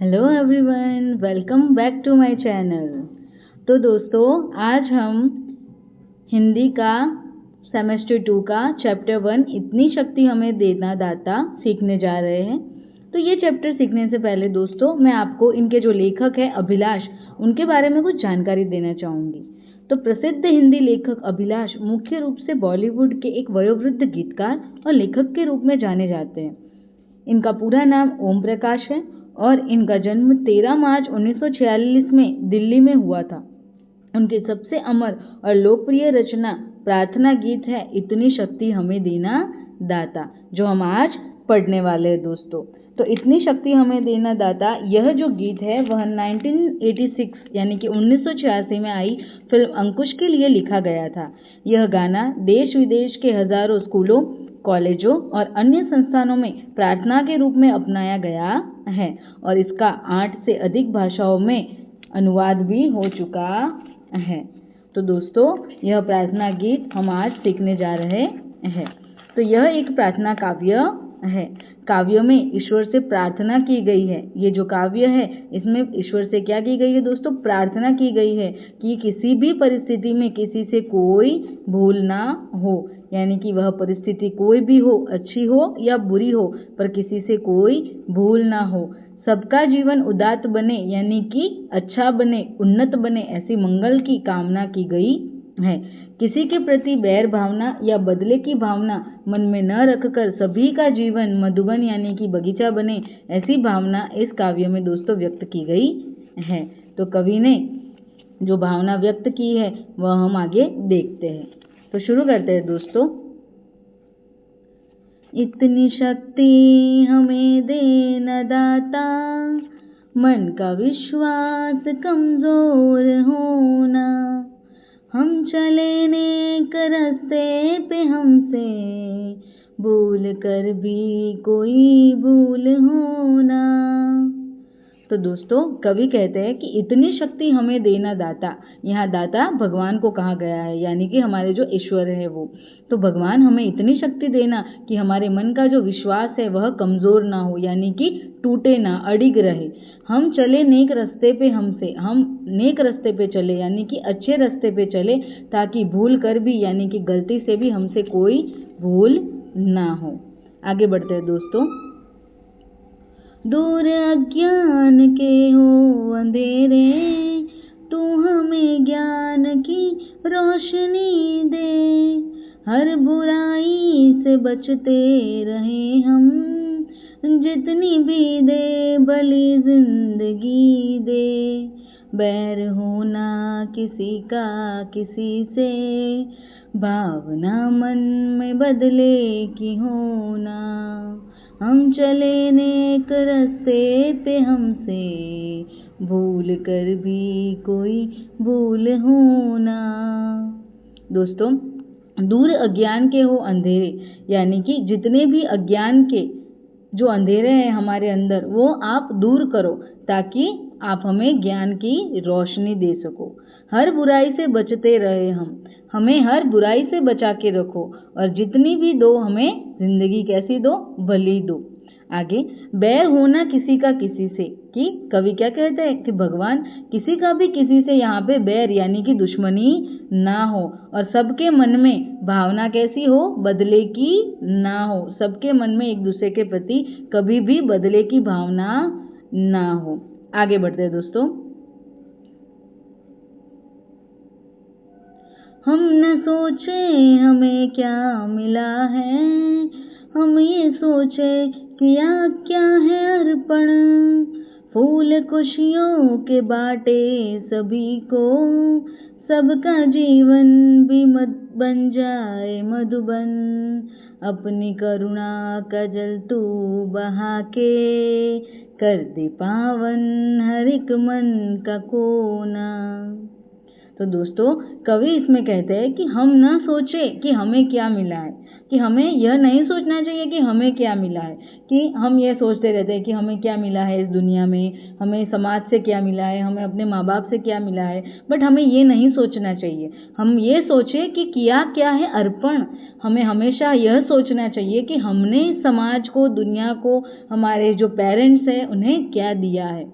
Hello everyone, welcome back to my channel. तो दोस्तों, आज हम हिंदी का सेमेस्टर 2 का चैप्टर 1 इतनी शक्ति हमें देना दाता सीखने जा रहे हैं। तो ये चैप्टर सीखने से पहले दोस्तों, मैं आपको इनके जो लेखक हैं अभिलाष, उनके बारे में कुछ जानकारी देना चाहूँगी। तो प्रसिद्ध हिंदी लेखक अभिलाष मुख्य रूप से बॉलीवुड के एक वयोवृद्ध गीतकार और लेखक के रूप में जाने जाते हैं। इनका पूरा नाम ओम प्रकाश है और इनका जन्म 13 मार्च 1946 में दिल्ली में हुआ था। उनकी सबसे अमर और लोकप्रिय रचना प्रार्थना गीत है इतनी शक्ति हमें देना दाता, जो हम आज पढ़ने वाले हैं दोस्तों। तो इतनी शक्ति हमें देना दाता, यह जो गीत है वह 1986 यानी कि 1986 में आई फिल्म अंकुश के लिए लिखा गया था। यह गाना देश विदेश के हजारों स्कूलों, कॉलेजों और अन्य संस्थानों में प्रार्थना के रूप में अपनाया गया है और इसका 8 से अधिक भाषाओं में अनुवाद भी हो चुका है। तो दोस्तों, यह प्रार्थना गीत हम आज सीखने जा रहे हैं। तो यह एक प्रार्थना काव्य है। काव्य में ईश्वर से प्रार्थना की गई है। ये जो काव्य है, इसमें ईश्वर से क्या की गई है दोस्तों? प्रार्थना की गई है कि किसी भी परिस्थिति में किसी से कोई भूल ना हो, यानी कि वह परिस्थिति कोई भी हो, अच्छी हो या बुरी हो, पर किसी से कोई भूल ना हो। सबका जीवन उदात्त बने, यानी कि अच्छा बने, उन्नत बने, ऐसी मंगल की कामना की गई है। किसी के प्रति बैर भावना या बदले की भावना मन में न रखकर सभी का जीवन मधुबन यानी कि बगीचा बने, ऐसी भावना इस काव्य में दोस्तों व्यक्त की गई है। तो कवि ने जो भावना व्यक्त की है वह हम आगे देखते हैं। तो शुरू करते हैं दोस्तों। इतनी शक्ति हमें देना दाता, मन का विश्वास कमजोर होना, हम चले नेक रास्ते पे हमसे भूल कर भी कोई भूल होना। तो दोस्तों, कवि कहते हैं कि इतनी शक्ति हमें देना दाता। यहाँ दाता भगवान को कहा गया है, यानी कि हमारे जो ईश्वर है वो। तो भगवान हमें इतनी शक्ति देना कि हमारे मन का जो विश्वास है वह कमजोर ना हो, यानी कि टूटे ना, अडिग रहे। हम चले नेक रास्ते पे हमसे, हम नेक रास्ते पे चले, यानी कि अच्छे रास्ते पे चले, ताकि भूल कर भी यानी कि गलती से भी हमसे कोई भूल ना हो। आगे बढ़ते हैं दोस्तों। दूर अज्ञान के हो अंधेरे, तू हमें ज्ञान की रोशनी दे, हर बुराई से बचते रहे हम, जितनी भी दे भली जिंदगी दे, बैर होना किसी का किसी से, भावना मन में बदले की होना, हम चले नेक रास्ते पे हमसे भूल कर भी कोई भूल होना। दोस्तों, दूर अज्ञान के हो अंधेरे, यानी कि जितने भी अज्ञान के जो अंधेरे हैं हमारे अंदर, वो आप दूर करो, ताकि आप हमें ज्ञान की रोशनी दे सको। हर बुराई से बचते रहे हम, हमें हर बुराई से बचा के रखो, और जितनी भी दो हमें जिंदगी कैसी दो? भली दो। आगे, बैर होना किसी का किसी से, कि कवि क्या कहते हैं कि भगवान किसी का भी किसी से यहाँ पे बैर यानी कि दुश्मनी ना हो, और सबके मन में भावना कैसी हो? बदले की ना हो। सबके मन में एक दूसरे के प्रति कभी भी बदले की भावना ना हो। आगे बढ़ते हैं दोस्तों। हम न सोचे हमें क्या मिला है, हम ये सोचे किया क्या है अर्पण, फूल खुशियों के बाटे सभी को, सबका जीवन भी बन जाए मधुबन, अपनी करुणा का जल तू बहा के, कर दे पावन हर एक मन का कोना। तो दोस्तों कवि इसमें कहते हैं कि हम न सोचे कि हमें क्या मिला है, कि हमें यह नहीं सोचना चाहिए कि हमें क्या मिला है, कि हम ये सोचते रहते हैं कि हमें क्या मिला है इस दुनिया में, हमें समाज से क्या मिला है, हमें अपने माँ बाप से क्या मिला है, बट हमें ये नहीं सोचना चाहिए। हम ये सोचें कि किया क्या है अर्पण। हमें हमेशा यह सोचना चाहिए कि हमने समाज को, दुनिया को, हमारे जो पेरेंट्स हैं उन्हें क्या दिया है।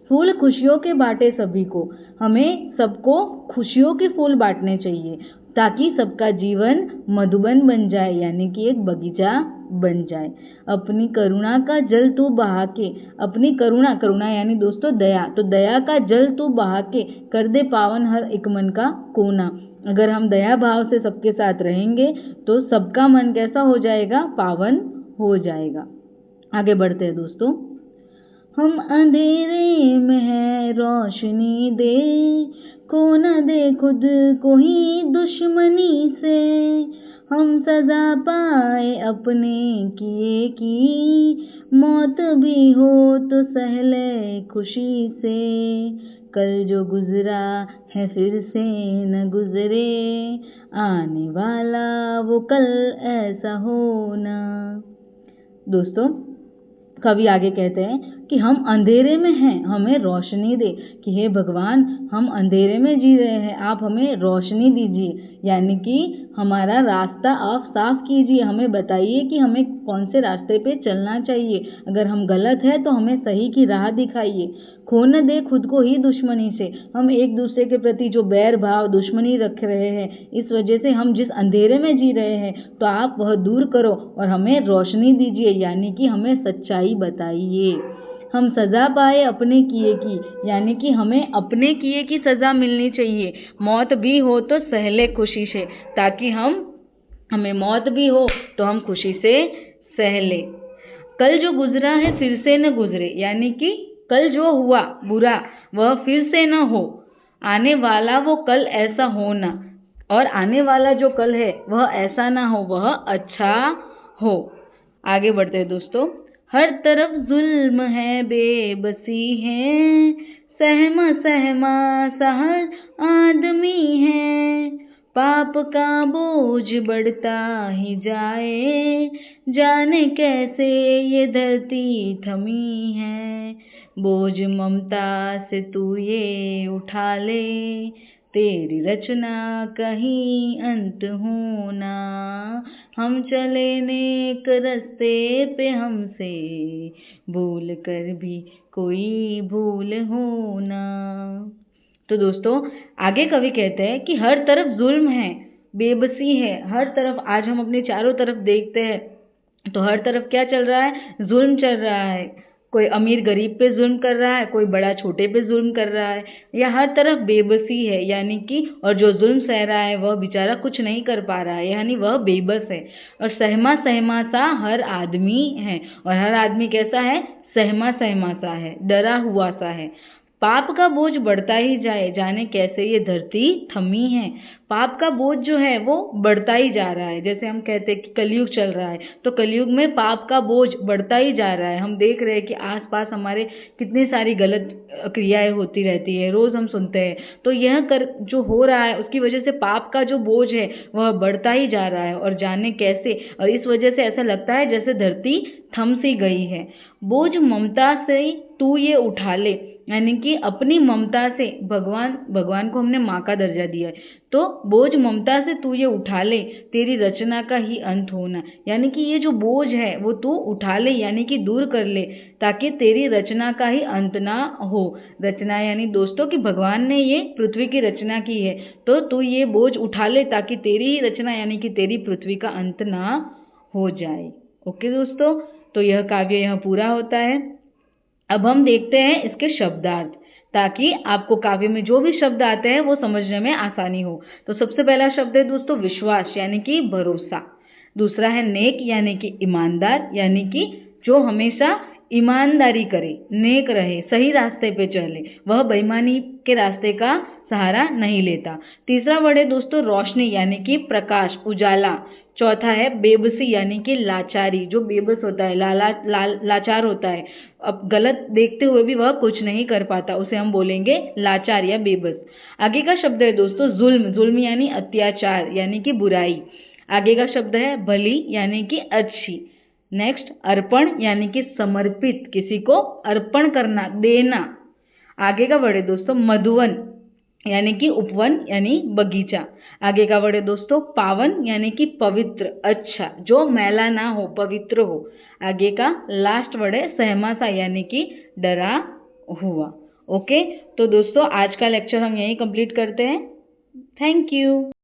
फूल खुशियों के बांटे सभी को, हमें सबको खुशियों के फूल बांटने चाहिए ताकि सबका जीवन मधुबन बन जाए, यानी कि एक बगीचा बन जाए। अपनी करुणा का जल तू बहा के, अपनी करुणा, करुणा यानी दोस्तों दया, तो दया का जल तू बहा के कर दे पावन हर एक मन का कोना। अगर हम दया भाव से सबके साथ रहेंगे तो सबका मन कैसा हो जाएगा, पावन हो जाएगा। आगे बढ़ते हैं दोस्तों। हम अंधेरे में है रोशनी दे, को न दे खुद को ही दुश्मनी से। हम सजा पाए अपने किए की, मौत भी हो तो सहले खुशी से। कल जो गुजरा है फिर से न गुजरे, आने वाला वो कल ऐसा होना। दोस्तों कवि आगे कहते हैं कि हम अंधेरे में हैं, हमें रोशनी दे, कि हे भगवान हम अंधेरे में जी रहे हैं, आप हमें रोशनी दीजिए, यानी कि हमारा रास्ता आप साफ कीजिए, हमें बताइए कि हमें कौन से रास्ते पे चलना चाहिए, अगर हम गलत है तो हमें सही की राह दिखाइए। खो न दे खुद को ही दुश्मनी से, हम एक दूसरे के प्रति जो बैर भाव, दुश्मनी रख रहे हैं, इस वजह से हम जिस अंधेरे में जी रहे हैं तो आप वह दूर करो और हमें रोशनी दीजिए, यानी कि हमें सच्चाई बताइए। हम सजा पाए अपने किए की, यानी कि हमें अपने किए की सजा मिलनी चाहिए। मौत भी हो तो सहले खुशी से, ताकि हमें मौत भी हो तो हम खुशी से सहले। कल जो गुजरा है फिर से न गुजरे, यानी कि कल जो हुआ बुरा वह फिर से न हो, आने वाला वो कल ऐसा हो ना, और आने वाला जो कल है वह ऐसा ना हो, वह अच्छा हो। आगे बढ़ते हैं दोस्तों। हर तरफ जुल्म है, बेबसी है, सहमा सहमा सा हर आदमी है। पाप का बोझ बढ़ता ही जाए, जाने कैसे ये धरती थमी है। बोझ ममता से तू ये उठा ले, तेरी रचना कहीं अंत होना। हम चले नेक रस्ते पे, हमसे भूल कर भी कोई भूल होना। तो दोस्तों आगे कवि कहते हैं कि हर तरफ जुल्म है, बेबसी है, हर तरफ आज हम अपने चारों तरफ देखते हैं तो हर तरफ क्या चल रहा है, जुल्म चल रहा है। कोई अमीर गरीब पे जुल्म कर रहा है, कोई बड़ा छोटे पे जुल्म कर रहा है, या हर तरफ बेबसी है, यानी कि और जो जुल्म सह रहा है वह बेचारा कुछ नहीं कर पा रहा है, यानी वह बेबस है। और सहमा सहमा सा हर आदमी है, और हर आदमी कैसा है, सहमा सहमा सा है, डरा हुआ सा है। पाप का बोझ बढ़ता ही जाए, जाने कैसे ये धरती थमी है। पाप का बोझ जो है वो बढ़ता ही जा रहा है। जैसे हम कहते हैं कि कलयुग चल रहा है, तो कलयुग में पाप का बोझ बढ़ता ही जा रहा है। हम देख रहे हैं कि आसपास हमारे कितनी सारी गलत क्रियाएं होती रहती है, रोज हम सुनते हैं। तो यह कर जो हो रहा है उसकी वजह से पाप का जो बोझ है वह बढ़ता ही जा रहा है, और जाने कैसे, और इस वजह से ऐसा लगता है जैसे धरती थम सी गई है। बोझ ममता से तू ये उठा ले, यानी कि अपनी ममता से, भगवान को हमने माँ का दर्जा दिया है, तो बोझ ममता से तू ये उठा ले, तेरी रचना का ही अंत होना, यानी कि ये जो बोझ है वो तू उठा ले, यानी कि दूर कर ले, ताकि तेरी रचना का ही अंत ना हो। रचना यानी दोस्तों कि भगवान ने ये पृथ्वी की रचना की है, तो तू ये बोझ उठा ले ताकि तेरी ही रचना यानी कि तेरी पृथ्वी का अंत ना हो जाए। ओके दोस्तों, तो यह काव्य यहाँ पूरा होता है। अब हम देखते हैं इसके शब्दार्थ, ताकि आपको काव्य में जो भी शब्द आते हैं वो समझने में आसानी हो। तो सबसे पहला शब्द है दोस्तों विश्वास, यानी कि भरोसा। दूसरा है नेक, यानी कि ईमानदार, यानी कि जो हमेशा ईमानदारी करे, नेक रहे, सही रास्ते पे चले, वह बेईमानी के रास्ते का सहारा नहीं लेता। तीसरा वर्ड है दोस्तों रोशनी यानी कि प्रकाश, उजाला। चौथा है बेबसी यानी कि लाचारी, जो बेबस होता है, लाचार होता है, अब गलत देखते हुए भी वह कुछ नहीं कर पाता, उसे हम बोलेंगे लाचार या बेबस। आगे का शब्द है दोस्तों जुल्म, जुल्म यानी अत्याचार यानी कि बुराई। आगे का शब्द है भली यानी कि अच्छी। नेक्स्ट अर्पण यानी कि समर्पित, किसी को अर्पण करना, देना। आगे का वर्ड है दोस्तों मधुवन यानी कि उपवन यानी बगीचा। आगे का वर्ड है दोस्तों पावन यानी कि पवित्र, अच्छा, जो मैला ना हो, पवित्र हो। आगे का लास्ट वर्ड है सहमासा यानी कि डरा हुआ। ओके, तो दोस्तों आज का लेक्चर हम यहीं कंप्लीट करते हैं। Thank you.